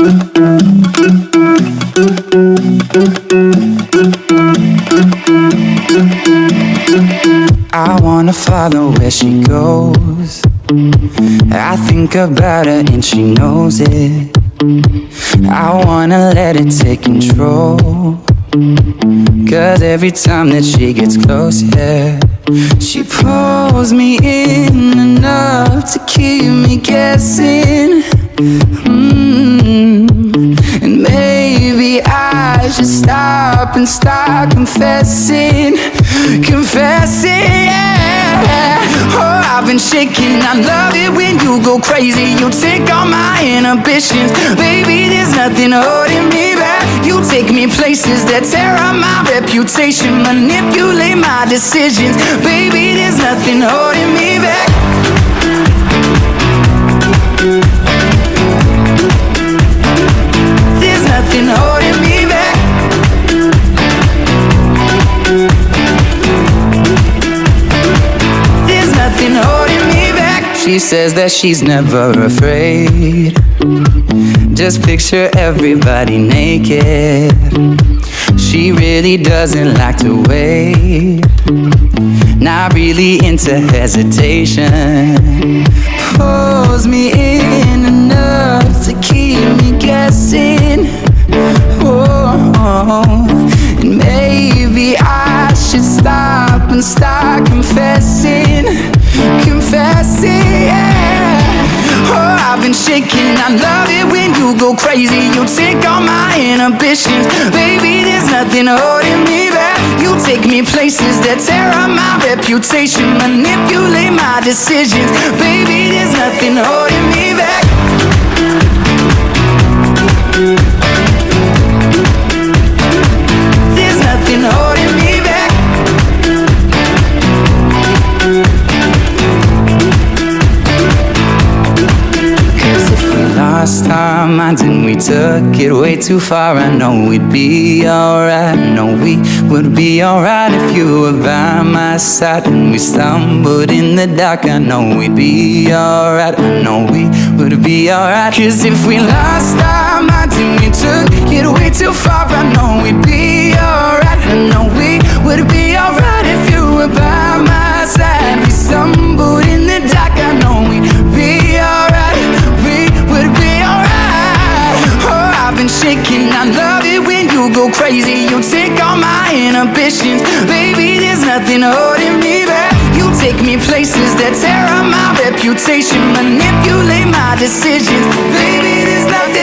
I wanna follow where she goes. I think about her and she knows it. I wanna let it take control. Cause every time that she gets close, yeah, she pulls me in enough to keep me guessing. And maybe I should stop and start confessing. Confessing, yeah. Oh, I've been shaking. I love it when you go crazy. You take all my inhibitions. Baby, there's nothing holding me back. You take me places that tear up my reputation, manipulate my decisions. Baby, there's nothing holding me back. There's nothing holding me back. There's nothing holding me back. She says that she's never afraid. Just picture everybody naked. She really doesn't like to wait. Not really into hesitation. Pulls me in enough to keep me guessing. Oh, and maybe I should stop and start confessing. Confessing, yeah. Oh, I've been shaking. I love it when you go crazy. You take all my inhibitions. Baby, there's nothing holding me back. You take me places that tear up my reputation, manipulate my decisions. Baby, there's nothing holding me back. There's nothing holding me back. Lost our minds and we took it way too far. I know we'd be alright. I know we would be alright if you were by my side. And we stumbled in the dark. I know we'd be alright. I know we would be alright. Cause if we lost our minds and we took it way too far, I know we'd be alright. I know we would be alright if you were by my side. We stumbled in the dark. I know we'd be alright. Would be alright. Oh, I've been shaking. I love it when you go crazy. You take all my inhibitions. Baby, there's nothing holding me back. You take me places that tear up my reputation, manipulate my decisions. Baby, there's nothing